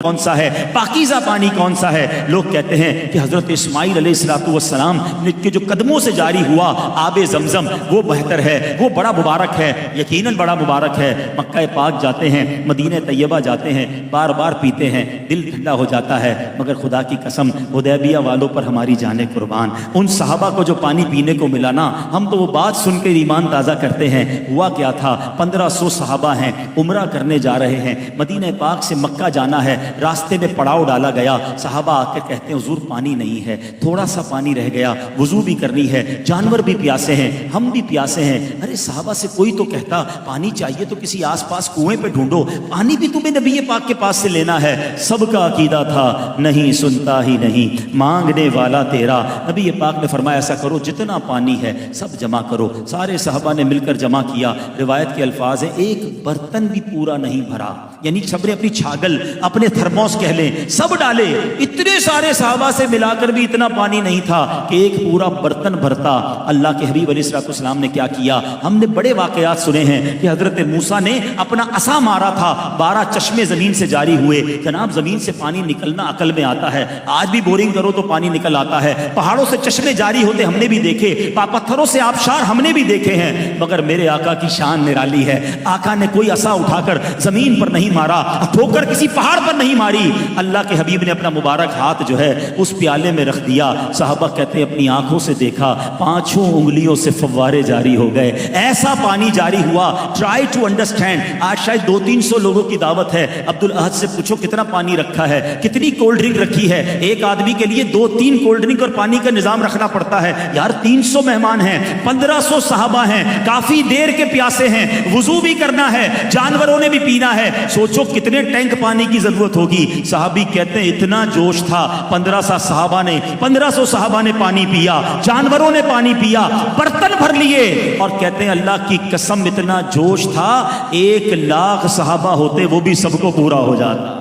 کون سا ہے، پاکیزہ پانی کون سا ہے؟ لوگ کہتے ہیں کہ حضرت اسماعیل علیہ السلام کے جو قدموں سے جاری ہوا آب زمزم وہ بہتر ہے، وہ بڑا مبارک ہے، یقیناً بڑا مبارک ہے۔ مکہ پاک جاتے ہیں، مدینہ طیبہ جاتے ہیں، بار بار پیتے ہیں، دل ٹھنڈا ہو جاتا ہے، مگر خدا کی قسم حدیبیہ والوں پر ہماری جانیں قربان، ان صحابہ کو جو پانی پینے کو ملا نا، ہم تو وہ بات سن کے ایمان تازہ کرتے ہیں۔ ہوا کیا تھا، 1500 صحابہ ہیں، عمرہ کرنے جا رہے ہیں، مدینہ پاک سے مکہ جانا ہے، راستے میں پڑاؤ ڈالا گیا، صحابہ آ کے کہتے ہیں حضور پانی نہیں ہے، تھوڑا سا پانی رہ گیا، وضو بھی کرنی ہے، جانور بھی پیاسے ہیں، ہم بھی پیاسے ہیں۔ ارے صحابہ سے کوئی تو کہتا پانی چاہیے تو کسی آس پاس کنویں پہ ڈھونڈو، پانی بھی تمہیں نبی پاک کے پاس سے لینا ہے۔ سب کا عقیدہ تھا نہیں سنتا ہی نہیں، مانگنے والا تیرا۔ نبی پاک نے فرمایا ایسا کرو جتنا پانی ہے سب جمع کرو۔ سارے صحابہ نے مل کر جمع کیا۔ روایت کے الفاظ ہیں ایک برتن بھی پورا نہیں بھرا، یعنی سب نے اپنی چھاگل اپنے تھرموس کہہ لیں سب ڈالے، اتنے سارے صحابہ سے ملا کر بھی اتنا پانی نہیں تھا کہ ایک پورا برتن بھرتا۔ اللہ کے حبیب علیہ السلام نے کیا کیا، ہم نے بڑے واقعات سنے ہیں کہ حضرت موسیٰ نے اپنا عصا مارا تھا، 12 چشمے زمین سے جاری ہوئے۔ جناب زمین سے پانی نکلنا عقل میں آتا ہے، آج بھی بورنگ کرو تو پانی نکل آتا ہے، پہاڑوں سے چشمے جاری ہوتے ہم نے بھی دیکھے، پتھروں سے آبشار ہم نے بھی دیکھے ہیں، مگر میرے آقا کی شان نرالی ہے۔ آقا نے کوئی عصا اٹھا کر زمین پر نہیں مارا، ٹھوکر کسی پہاڑ پر نہیں ماری، اللہ کے حبیب نے اپنا مبارک ہاتھ جو ہے اس پیالے میں رکھ دیا۔ صحابہ کہتے ہیں اپنی آنکھوں سے دیکھا، 5 انگلیوں سے فوارے جاری ہو گئے، ایسا پانی جاری ہوا۔ ٹرائی ٹو انڈرسٹینڈ، آج شاید 200-300 لوگوں کی دعوت ہے، عبدالاحد سے پوچھو کتنا پانی رکھا ہے، کتنی کولڈ ڈرنک رکھی ہے، ایک آدمی کے لیے 2-3 کولڈ ڈرنک اور پانی کا نظام رکھنا پڑتا ہے یار۔ 300 مہمان ہیں، 1500 صحابہ ہیں، کافی دیر کے پیاسے ہیں، وضو بھی کرنا ہے، جانوروں نے بھی پینا ہے، سوچو کتنے ٹینک پانی کی ضرورت ہوگی۔ صحابی کہتے ہیں اتنا جوش تھا، 1500 صحابہ نے پانی پیا، جانوروں نے پانی پیا، برتن بھر لیے، اور کہتے ہیں اللہ کی قسم اتنا جوش تھا 1,00,000 صحابہ ہوتے وہ بھی سب کو پورا ہو جاتا۔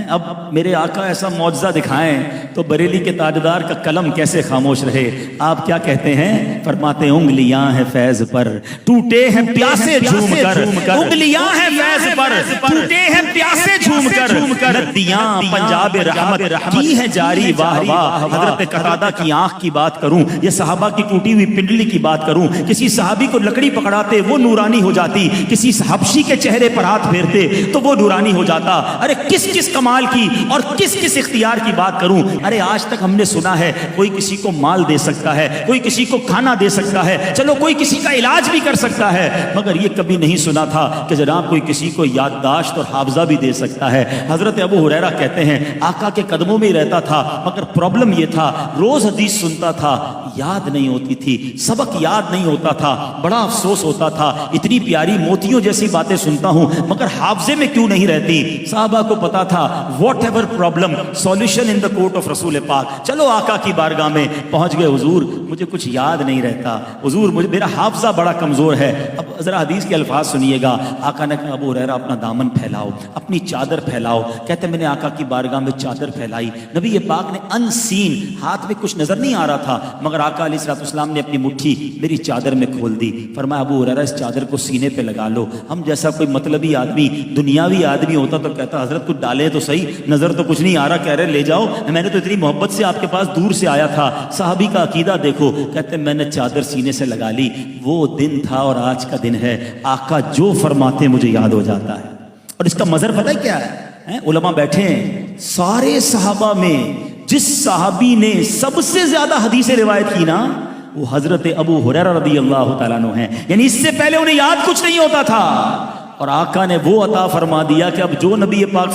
اب میرے آقا ایسا معجزہ دکھائیں تو بریلی کے تاجدار کا قلم کیسے خاموش رہے؟ آپ کیا کہتے ہیں؟ فرماتے ہیں انگلیاں ہیں فیض پر ٹوٹے ہیں پیاسے جھوم کر، انگلیاں ہیں فیض پر ٹوٹے ہیں پیاسے جھوم کر، ندیاں پنجاب رحمت کی ہے جاری واہ واہ۔ حضرت قتادہ کی آنکھ کی بات کروں یا صحابہ کی ٹوٹی ہوئی پنڈلی کی بات کروں، کسی صحابی کو لکڑی پکڑاتے وہ نورانی ہو جاتی، کسی حبشی کے چہرے پر ہاتھ پھیرتے تو وہ نورانی ہو جاتا۔ ارے کس کمال کی اور کس اختیار کی بات کروں۔ ارے آج تک ہم نے سنا ہے کوئی کسی کو مال دے سکتا ہے، کوئی کسی کو کھانا دے سکتا ہے، چلو کوئی کسی کا علاج بھی کر سکتا ہے، مگر یہ کبھی نہیں سنا تھا کہ جناب کوئی کسی کو یادداشت اور حافظہ بھی دے سکتا ہے۔ حضرت ابو ہریرہ کہتے ہیں آقا کے قدموں میں ہی رہتا تھا، مگر پرابلم یہ تھا روز حدیث سنتا تھا، یاد نہیں ہوتی تھی، سبق یاد نہیں ہوتا تھا، بڑا افسوس ہوتا تھا، اتنی پیاری موتیوں جیسی باتیں سنتا ہوں مگر حافظے میں کیوں نہیں رہتی۔ صحابہ کو پتا تھا what ever problem solution in the court of رسول پاک۔ چلو آقا کی بارگاہ میں پہنچ گئے، حضور مجھے کچھ یاد نہیں رہتا، حضور میرا حافظہ بڑا کمزور ہے۔ اب ذرا حدیث کے الفاظ سنیے گا، آقا نے کہا ابو ہریرہ اپنا دامن پھیلاؤ، اپنی چادر پھیلاؤ۔ کہتے میں نے آقا کی بارگاہ میں چادر پھیلائی، نبی پاک نے ان سین، ہاتھ میں کچھ نظر نہیں آ رہا تھا مگر آقا علیہ السلام نے اپنی مٹھی میری چادر میں کھول دی۔ فرمایا ابو ہریرہ اس چادر کو سینے پہ لگا لو۔ ہم جیسا کوئی مطلبی آدمی دنیاوی آدمی ہوتا تو کہتا حضرت کچھ ڈالے تو صحیح، نظر تو کچھ نہیں آ رہا، کہہ رہے لے جاؤ، میں نے تو اتنی محبت سے آپ کے پاس دور سے آیا تھا۔ صحابی کا عقیدہ دیکھو، کہتے میں نے چادر سینے سے لگا لی، وہ دن تھا اور آج کا دن ہے، آقا جو فرماتے مجھے یاد ہو جاتا ہے۔ اور اس کا مظہر پتہ ہے کیا ہے؟ علماء بیٹھے ہیں، سارے صحابہ میں جس صحابی نے سب سے زیادہ حدیث روایت کی نا وہ حضرت ابو ہریرہ رضی اللہ تعالیٰ عنہ ہیں، یعنی اس سے پہلے انہیں یاد کچھ نہیں ہوتا تھا اور آقا نے وہ عطا فرما دیا کہ اب جو نبی پاک